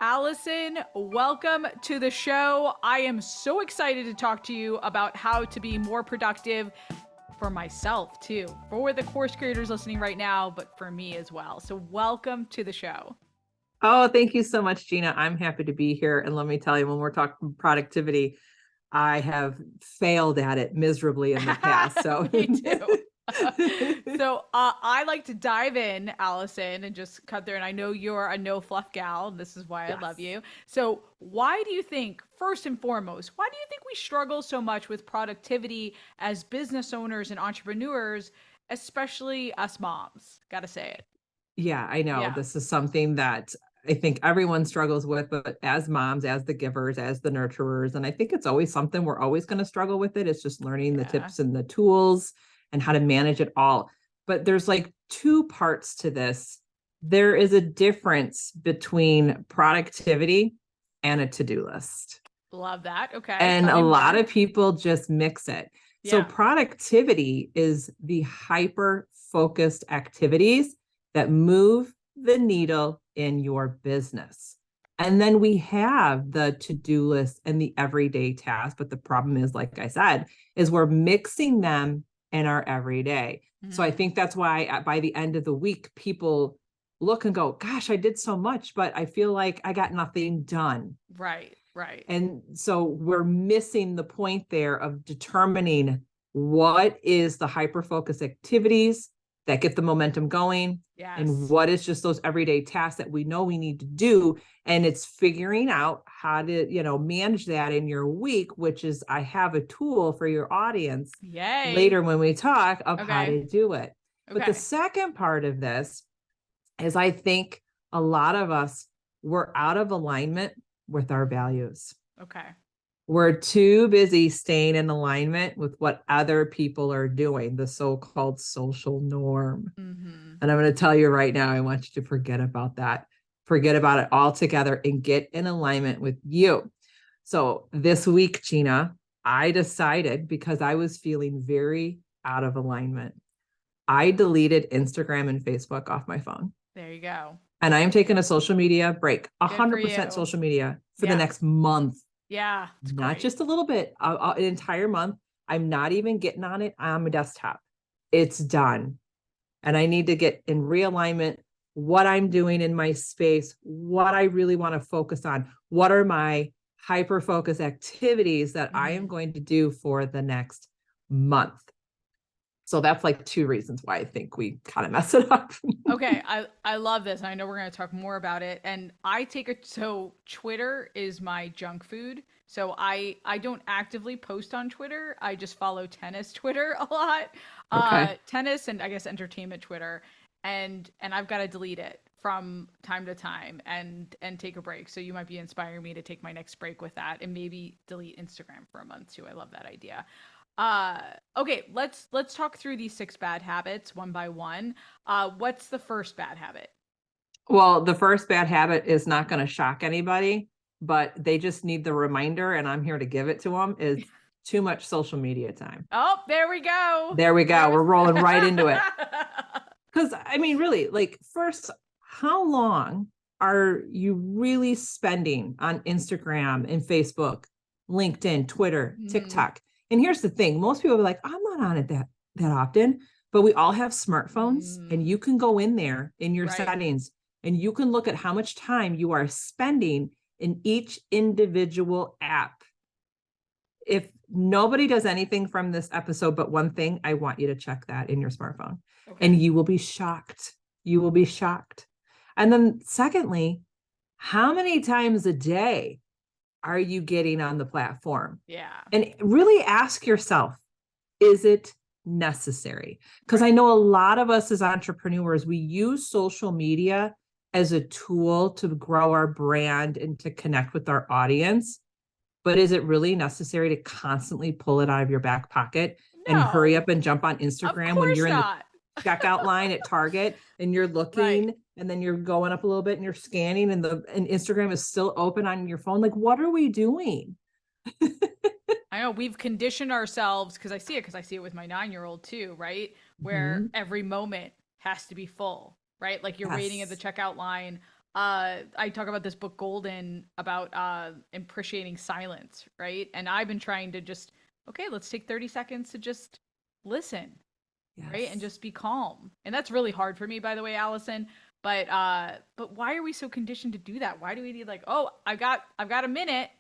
Allison, welcome to the show. I am so excited to talk to you about how to be more productive for myself too, for the course creators listening right now, but for me as well. So welcome to the show. Oh, thank you so much, Gina. I'm happy to be here. And let me tell you, when we're talking productivity, I have failed at it miserably in the past. So me too. So I like to dive in, Allison, and just cut there. And I know you're a no fluff gal. This is why I love you. So why do you think, first and foremost, why do you think we struggle so much with productivity as business owners and entrepreneurs, especially us moms? Gotta say it. Yeah, I know. This is something that I think everyone struggles with, but as moms, as the givers, as the nurturers, and I think it's always something we're always going to struggle with it. It's just learning the tips and the tools and how to manage it all. But there's like two parts to this. There is a difference between productivity and a to-do list. Love that. Okay. And a lot of people just mix it. Yeah. So productivity is the hyper-focused activities that move the needle in your business. And then we have the to-do list and the everyday tasks. But the problem is, like I said, is we're mixing them in our everyday. Mm-hmm. So I think that's why by the end of the week, people look and go, gosh, I did so much, but I feel like I got nothing done. Right, right. And so we're missing the point there of determining what is the hyper-focused activities that get the momentum going, and what is just those everyday tasks that we know we need to do. And it's figuring out how to, manage that in your week, which is, I have a tool for your audience later when we talk of how to do it. But the second part of this is, I think a lot of us, we're out of alignment with our values. Okay. We're too busy staying in alignment with what other people are doing, the so-called social norm. Mm-hmm. And I'm going to tell you right now, I want you to forget about that. Forget about it altogether and get in alignment with you. So this week, Gina, I decided, because I was feeling very out of alignment, I deleted Instagram and Facebook off my phone. There you go. And I am taking a social media break, 100% social media for the next month. Yeah. Not just a little bit, an entire month. I'm not even getting on it on my desktop. It's done. And I need to get in realignment, what I'm doing in my space, what I really want to focus on. What are my hyper-focused activities that I am going to do for the next month? So that's like two reasons why I think we kind of mess it up. Okay. I love this. I know we're going to talk more about it. And I take it. So Twitter is my junk food. So I don't actively post on Twitter. I just follow tennis Twitter a lot. Tennis and I guess entertainment Twitter. And I've got to delete it from time to time and take a break. So you might be inspiring me to take my next break with that and maybe delete Instagram for a month too. I love that idea. Okay, let's talk through these 6 bad habits one by one. What's the first bad habit? Well, the first bad habit is not going to shock anybody, but they just need the reminder, and I'm here to give it to them, is too much social media time. Oh, there we go. There we go. We're rolling right into it. Because, I mean, really, like, first, how long are you really spending on Instagram and Facebook, LinkedIn, Twitter, TikTok? And here's the thing. Most people are like, I'm not on it that often, but we all have smartphones and you can go in there in your settings and you can look at how much time you are spending in each individual app. If nobody does anything from this episode, but one thing, I want you to check that in your smartphone and you will be shocked. You will be shocked. And then secondly, how many times a day are you getting on the platform? Yeah. And really ask yourself, is it necessary? Because I know a lot of us as entrepreneurs, we use social media as a tool to grow our brand and to connect with our audience. But is it really necessary to constantly pull it out of your back pocket and hurry up and jump on Instagram when you're in the checkout line at Target and you're looking and then you're going up a little bit and you're scanning and Instagram is still open on your phone? Like, what are we doing? I know we've conditioned ourselves because I see it with my 9-year-old too, right? Where every moment has to be full, right? Like you're waiting at the checkout line. I talk about this book Golden about appreciating silence, right? And I've been trying to just, okay, let's take 30 seconds to just listen, right? And Yes. just be calm. And that's really hard for me, by the way, Allison. But why are we so conditioned to do that? Why do we need like, oh, I've got a minute,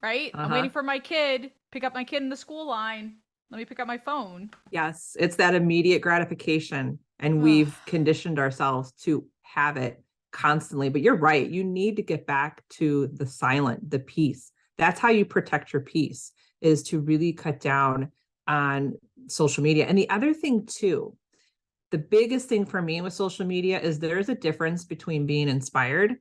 right? I'm Uh-huh. waiting for my kid, pick up my kid in the school line. Let me pick up my phone. Yes. It's that immediate gratification. And Ugh. we've conditioned ourselves to have it constantly. But you're right. You need to get back to the silent, the peace. That's how you protect your peace, is to really cut down on social media. And the other thing too, the biggest thing for me with social media is there's a difference between being inspired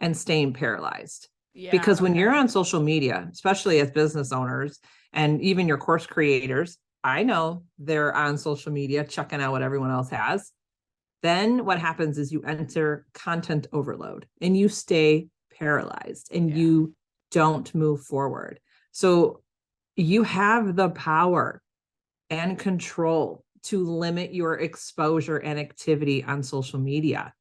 and staying paralyzed. Yeah, Because when you're okay. on social media, especially as business owners and even your course creators, I know they're on social media checking out what everyone else has. Then what happens is you enter content overload and you stay paralyzed and Yeah. you don't move forward. So you have the power and control to limit your exposure and activity on social media.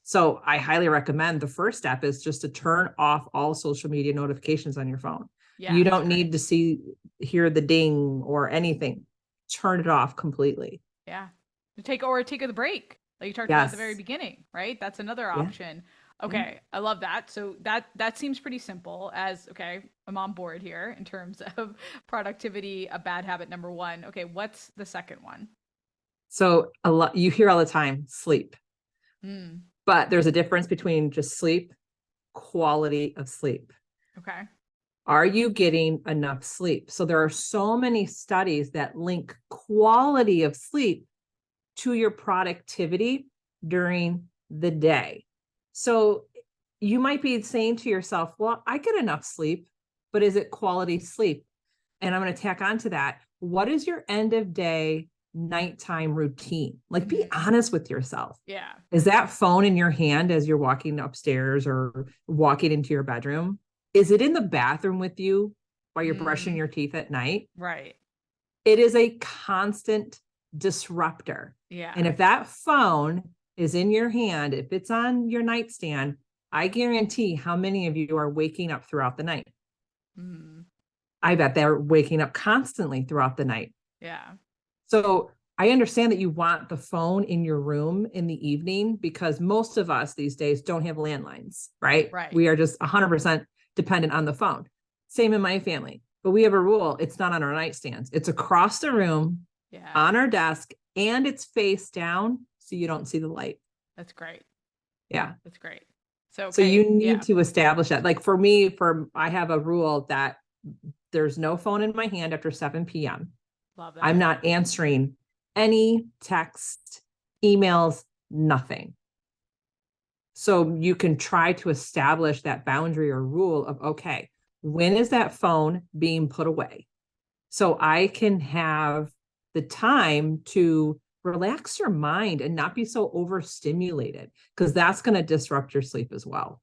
So I highly recommend the first step is just to turn off all social media notifications on your phone. Yeah, You that's don't great. need to hear the ding or anything. Turn it off completely. Yeah. Take the break. Like you talked about at the very Yes. beginning, right? That's another Yeah. option. Yeah. Okay, I love that. So that seems pretty simple as okay, I'm on board here in terms of productivity, a bad habit number 1. Okay, what's the second one? So a lot you hear all the time, sleep. Hmm. But there's a difference between just sleep, quality of sleep. Okay. Are you getting enough sleep? So there are so many studies that link quality of sleep to your productivity during the day. So you might be saying to yourself, well, I get enough sleep, but is it quality sleep? And I'm going to tack on to that. What is your end of day nighttime routine? Like, be Mhm. honest with yourself. Yeah. Is that phone in your hand as you're walking upstairs or walking into your bedroom? Is it in the bathroom with you while you're brushing Mm, your teeth at night? right. It is a constant disruptor. And Yeah. if that phone is in your hand, if it's on your nightstand, I guarantee how many of you are waking up throughout the night. Mm, I bet they're waking up constantly throughout the night. yeah. So I understand that you want the phone in your room in the evening because most of us these days don't have landlines, right? Right. We are just 100% dependent on the phone. Same in my family. But we have a rule, it's not on our nightstands. It's across the room, Yeah. on our desk, and it's face down so you don't see the light. That's great. Yeah. That's great. So So you okay, need yeah. to establish that. Like for me, I have a rule that there's no phone in my hand after 7 p.m. Love I'm that. not answering any text, emails, nothing. So you can try to establish that boundary or rule of, okay, when is that phone being put away? So I can have the time to relax your mind and not be so overstimulated, because that's going to disrupt your sleep as well.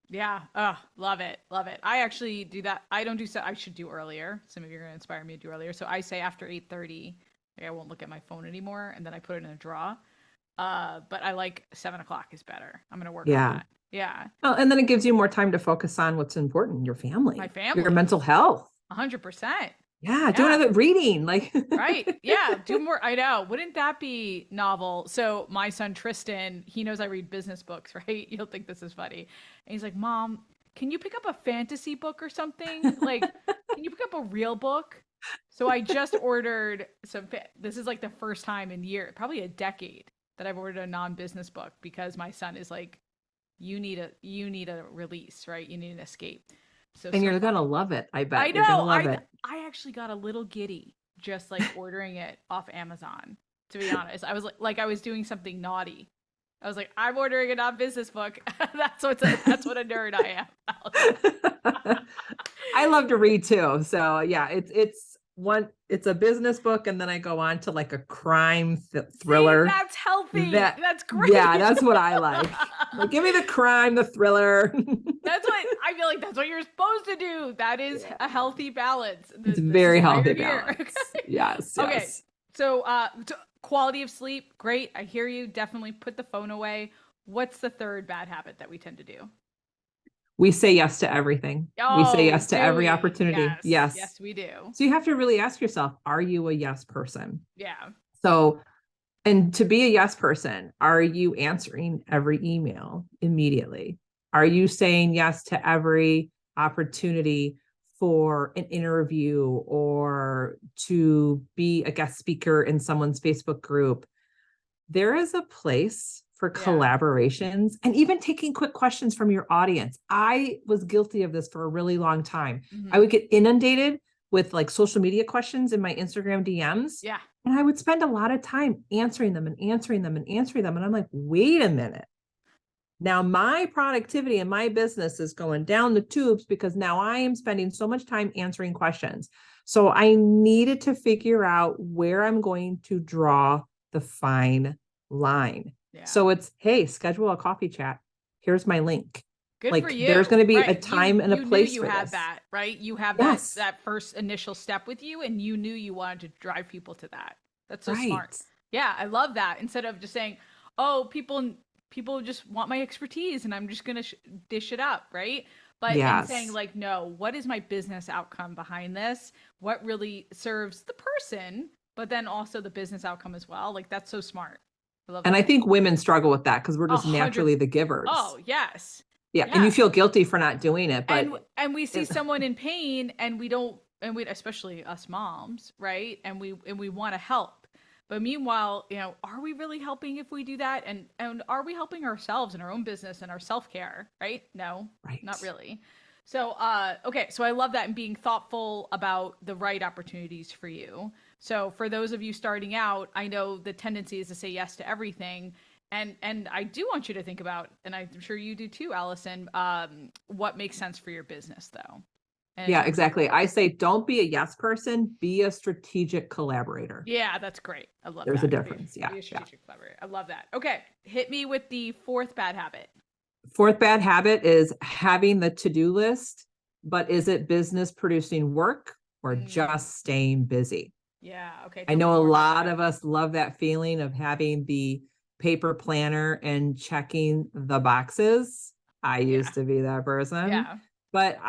Yeah. Oh, love it. Love it. I actually do that. I don't do so. I should do earlier. Some of you are going to inspire me to do earlier. So I say after 8:30, like I won't look at my phone anymore. And then I put it in a drawer. But I like 7 o'clock is better. I'm going to work on Yeah. that. Yeah. Well, and then it gives you more time to focus on what's important, your My family, your family. mental health. 100%. Yeah. Do Yeah. another reading. Like, Right. Yeah. Do more. I know. Wouldn't that be novel? So my son Tristan, he knows I read business books, right? You'll think this is funny. And he's like, Mom, can you pick up a fantasy book or something? Like, can you pick up a real book? So I just ordered this is like the first time in probably a decade that I've ordered a non-business book because my son is like, you need a release, right? You need an escape. and So you're going to funny. love it. I I bet you're going to know. love it. I actually got a little giddy just like ordering it off Amazon. To be honest, I was like I was doing something naughty. I was like, I'm ordering a non-business book. That's what a nerd I am. I love to read too. So yeah, it's a business book, and then I go on to like a crime See, thriller. that's healthy. That That's Yeah, great. that's what I like. Like, give me the crime, the thriller. That's what I feel like. That's what you're supposed to do. That is Yeah. a healthy balance. It's This very is why healthy you're here. balance. Yes, Okay. yes. So, quality of sleep, great. I hear you. Definitely put the phone away. What's the third bad habit that we tend to do? We say yes to everything. We say yes to every opportunity. Yes. Yes, we do. So you have to really ask yourself, are you a yes person? Yeah. So, and to be a yes person, are you answering every email immediately? Are you saying yes to every opportunity for an interview or to be a guest speaker in someone's Facebook group? There is a place for collaborations and even taking quick questions from your audience. I was guilty of this for a really long time. I would get inundated with like social media questions in my Instagram DMs. Yeah. And I would spend a lot of time answering them and answering them and answering them. And I'm like, wait a minute. Now my productivity in my business is going down the tubes because now I am spending so much time answering questions. So I needed to figure out where I'm going to draw the fine line. Yeah. So it's, hey, schedule a coffee chat. Here's my link. Good like, for you. There's going to be a time and a place you for had this. that, right? You have that first initial step with you, and you knew you wanted to drive people to that. That's so smart. Yeah, I love that. Instead of just saying, "Oh, people just want my expertise, and I'm just going to dish it up," right? But in saying like, no, what is my business outcome behind this? What really serves the person, but then also the business outcome as well? Like, that's so smart. I think women struggle with that because we're just naturally the givers. Oh, yes. Yeah. And you feel guilty for not doing it. But and we see someone in pain and we especially us moms, right? And we want to help. But meanwhile, are we really helping if we do that? And are we helping ourselves in our own business and our self-care, right? No, not really. So, okay. So I love that, and being thoughtful about the right opportunities for you. So for those of you starting out, I know the tendency is to say yes to everything. And I do want you to think about, and I'm sure you do too, Allison, what makes sense for your business though. Yeah, exactly. I say, don't be a yes person, be a strategic collaborator. Yeah, that's great. I love There's a difference. Be a strategic collaborator. I love that. Okay. Hit me with the fourth bad habit. Fourth bad habit is having the to-do list, but is it business producing work or just staying busy? Yeah. Okay. I know a lot of us love that feeling of having the paper planner and checking the boxes. I used to be that person. Yeah. But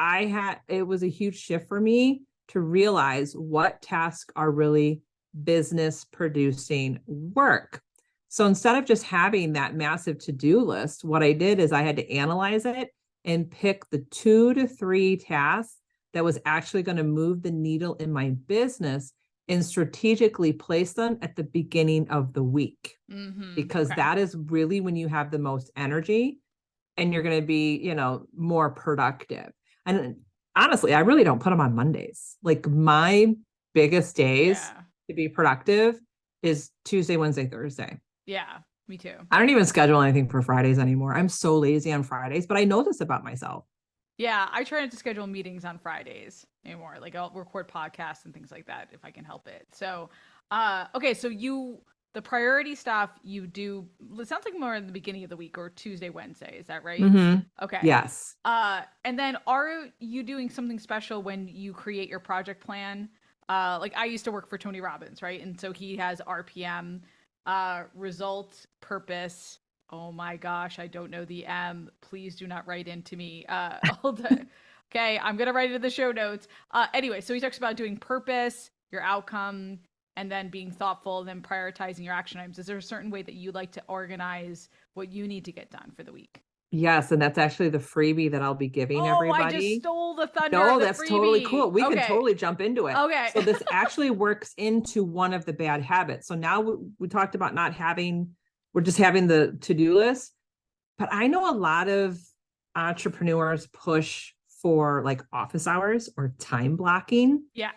it was a huge shift for me to realize what tasks are really business producing work. So instead of just having that massive to-do list, what I did is I had to analyze it and pick the 2 to 3 tasks that was actually going to move the needle in my business and strategically place them at the beginning of the week, because that is really when you have the most energy and you're going to be, more productive. And honestly, I really don't put them on Mondays. Like my biggest days to be productive is Tuesday, Wednesday, Thursday. Yeah, me too. I don't even schedule anything for Fridays anymore. I'm so lazy on Fridays, but I know this about myself. Yeah, I try not to schedule meetings on Fridays anymore. Like I'll record podcasts and things like that if I can help it. So, okay, so the priority stuff you do, it sounds like more in the beginning of the week or Tuesday, Wednesday. Is that right? Okay. Yes. And then are you doing something special when you create your project plan? Like I used to work for Tony Robbins, right? And so he has RPM, results, purpose. Oh my gosh, I don't know the M. Please do not write into me. Okay, I'm going to write it in the show notes. Anyway, so he talks about doing purpose, your outcome, and then being thoughtful, then prioritizing your action items. Is there a certain way that you like to organize what you need to get done for the week? Yes, and that's actually the freebie that I'll be giving everybody. I just stole the thunder. No, that's totally cool. We can totally jump into it. Okay. So this actually works into one of the bad habits. So now we talked about we're just having the to-do list, but I know a lot of entrepreneurs push for like office hours or time blocking. Yeah.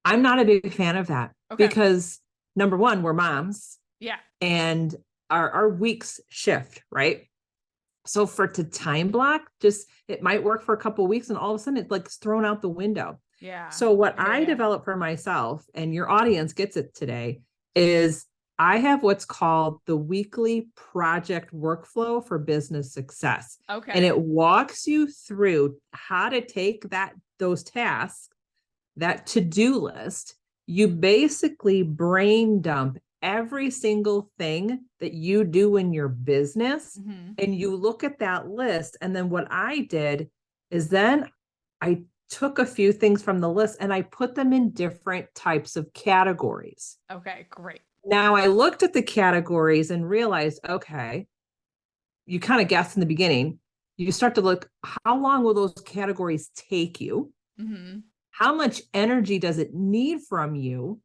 I'm not a big fan of that because number one, we're moms. Yeah. And our weeks shift, right? So to time block, it might work for a couple of weeks and all of a sudden it's thrown out the window. Yeah. So what I developed for myself, and your audience gets it today, is I have what's called the weekly project workflow for business success. Okay. And it walks you through how to take those tasks, that to-do list, you basically brain dump every single thing that you do in your business, Mm-hmm. and you look at that list. And then what I did is then I took a few things from the list and I put them in different types of categories. Okay, great. Now I looked at the categories and realized, okay, you kind of guessed in the beginning, you start to look, how long will those categories take you? Mm-hmm. How much energy does it need from you?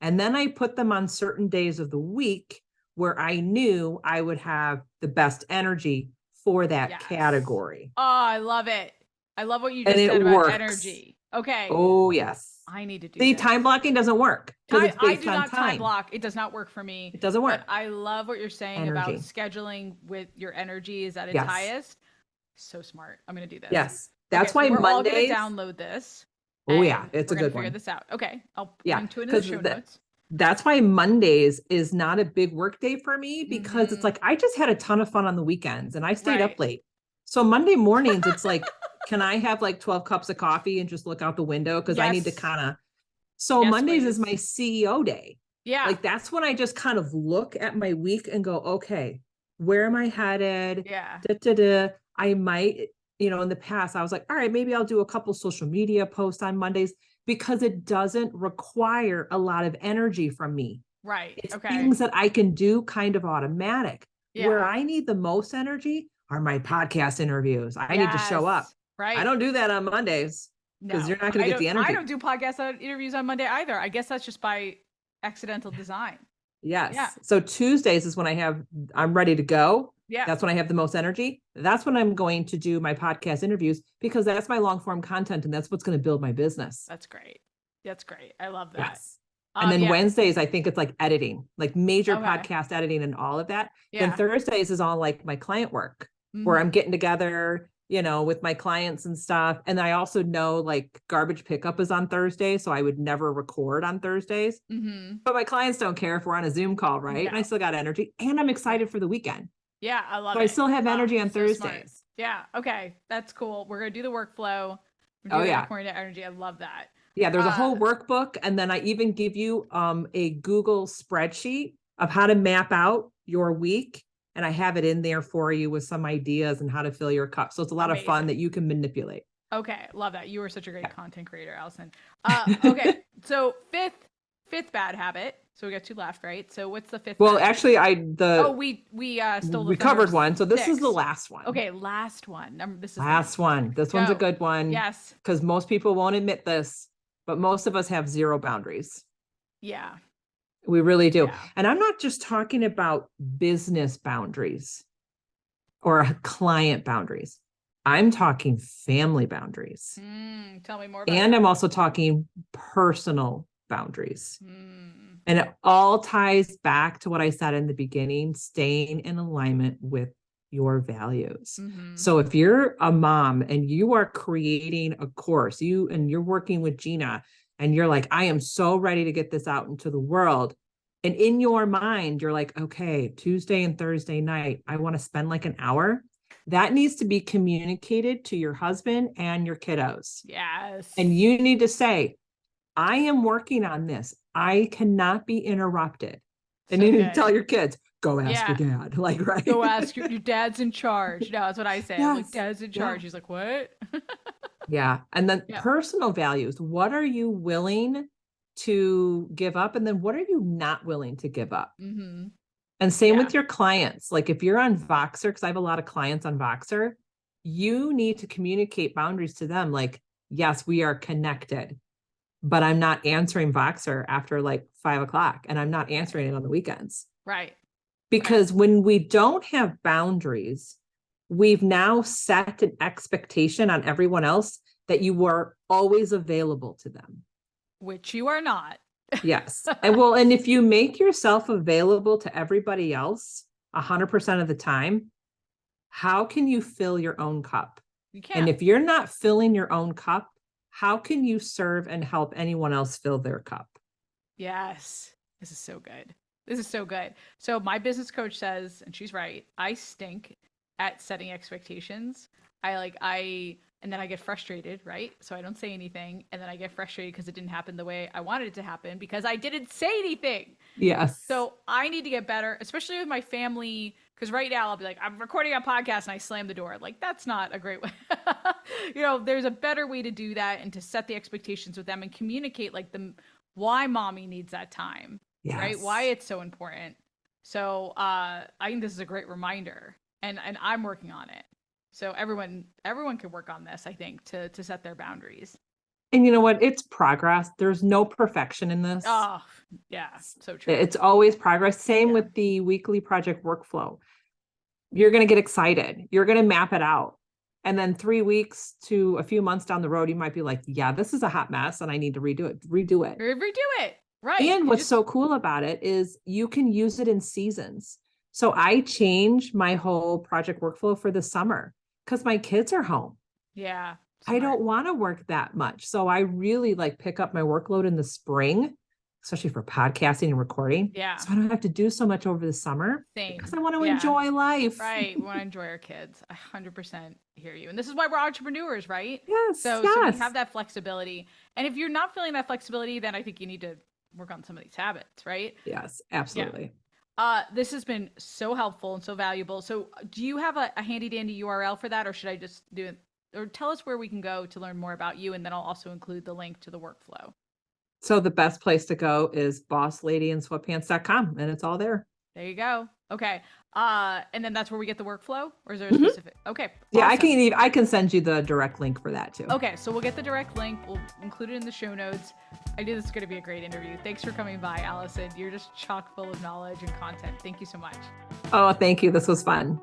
And then I put them on certain days of the week where I knew I would have the best energy for that Yes. category. Oh, I love it. I love what you And just it said about works. energy. Okay. Oh, yes. I need to do See, this. time blocking doesn't work because it's I based do on not time block. It does not work for me. It doesn't work. But I love what you're saying about Energy. scheduling with your energy is at its Yes. highest. So smart. I'm going to do this. Yes. That's Okay, why so we're all Mondays. going to download this. Oh, yeah. and It's a we're gonna good figure one. this out. Okay. I'll Yeah, link to it in the 'cause show that- notes. That's why Mondays is not a big work day for me because it's Mhm. like I just had a ton of fun on the weekends and I stayed Right. up late. So Monday mornings, it's like, can I have like 12 cups of coffee and just look out the window? Because I need to Yes. kind of. So Yes, Mondays is please. my CEO day. Yeah. Like that's when I just kind of look at my week and go, okay, where am I headed? Yeah. Da, da, da. I might, in the past, I was like, all right, maybe I'll do a couple social media posts on Mondays because it doesn't require a lot of energy from me. Right. It's Okay. things that I can do kind of automatic. Where Yeah. I need the most energy are my podcast interviews. I need to show up. Yes. Right. I don't do that on Mondays because you're not going to get the energy. I don't do podcast interviews on Monday either. I guess that's just by accidental design. Yes. Yeah. So Tuesdays is when I'm ready to go. Yeah. That's when I have the most energy. That's when I'm going to do my podcast interviews because that's my long form content and that's what's going to build my business. That's great. That's great. I love that. Yes. And then yeah. Wednesdays, I think it's like editing, like major Okay. podcast editing and all of that. Yeah. Then Thursdays is all like my client work where I'm getting together, with my clients and stuff. And I also know like garbage pickup is on Thursday. So I would never record on Thursdays, but my clients don't care if we're on a Zoom call, right? No. And I still got energy and I'm excited for the weekend. Yeah, I love So it. I still have energy on so Thursdays. smart. Yeah. Okay. That's cool. We're going to do the workflow. Oh, yeah. According to energy. I love that. Yeah, there's a whole workbook. And then I even give you a Google spreadsheet of how to map out your week. And I have it in there for you with some ideas and how to fill your cup. So it's a lot of fun that you can manipulate. Okay. Love that. You are such a great content creator, Allison. Okay. So fifth bad habit. So we got 2 left, right? So what's the 5th? Well, bad actually, we covered one. So this 6. is the last one. Okay, last one. This is last one. This one's a good one. Yes. Because most people won't admit this, but most of us have 0 boundaries. Yeah. We really do. Yeah. And I'm not just talking about business boundaries or client boundaries. I'm talking family boundaries. Tell me more about And that. I'm also talking personal boundaries. Mm. And it all ties back to what I said in the beginning, staying in alignment with your values. Mm-hmm. So if you're a mom and you are creating a course, you're working with Gina and you're like, I am so ready to get this out into the world. And in your mind, you're like, okay, Tuesday and Thursday night, I want to spend like an hour. That needs to be communicated to your husband and your kiddos. Yes. And you need to say, I am working on this. I cannot be interrupted. And you need to tell your kids, go ask your dad. Like, right. Go ask your dad's in charge. No, that's what I say. Yes. I'm like, dad's in charge. He's like, what? Yeah. And then personal values. What are you willing to give up? And then what are you not willing to give up? Mm-hmm. And same with your clients. Like if you're on Voxer, because I have a lot of clients on Voxer, you need to communicate boundaries to them. Like, yes, we are connected, but I'm not answering Voxer after like 5 o'clock and I'm not answering it on the weekends. Right. Because when we don't have boundaries, we've now set an expectation on everyone else that you are always available to them. Which you are not. Yes. And if you make yourself available to everybody else 100% of the time, how can you fill your own cup? You can't. And if you're not filling your own cup, how can you serve and help anyone else fill their cup? Yes. This is so good. This is so good. So my business coach says, and she's right, I stink at setting expectations. And then I get frustrated, right? So I don't say anything. And then I get frustrated because it didn't happen the way I wanted it to happen because I didn't say anything. Yes. So I need to get better, especially with my family. Because right now I'll be like, I'm recording a podcast and I slam the door. Like, that's not a great way. There's a better way to do that and to set the expectations with them and communicate like why mommy needs that time, right? Why it's so important. So I think this is a great reminder and I'm working on it. So everyone can work on this, I think, to set their boundaries. And you know what? It's progress. There's no perfection in this. Oh, yeah. So true. It's always progress. Same with the weekly project workflow. You're going to get excited. You're going to map it out. And then 3 weeks to a few months down the road, you might be like, yeah, this is a hot mess and I need to redo it. Redo it. Right. And what's so cool about it is you can use it in seasons. So I change my whole project workflow for the summer because my kids are home. Yeah. Smart. I don't want to work that much. So I really pick up my workload in the spring, especially for podcasting and recording. Yeah. So I don't have to do so much over the summer. Same. Because I want to enjoy life. Right. We want to enjoy our kids. I 100% hear you. And this is why we're entrepreneurs, right? Yes. So we have that flexibility. And if you're not feeling that flexibility, then I think you need to work on some of these habits, right? Yes, absolutely. Yeah. This has been so helpful and so valuable. So do you have a handy dandy URL for that, or should I just do it? Or tell us where we can go to learn more about you, and then I'll also include the link to the workflow. So the best place to go is bossladyinsweatpants.com, and it's all there. There you go. Okay. And then that's where we get the workflow, or is there a specific? Okay. Yeah, awesome. I can send you the direct link for that too. Okay. So we'll get the direct link. We'll include it in the show notes. I knew this was going to be a great interview. Thanks for coming by, Allison. You're just chock full of knowledge and content. Thank you so much. Oh, thank you. This was fun.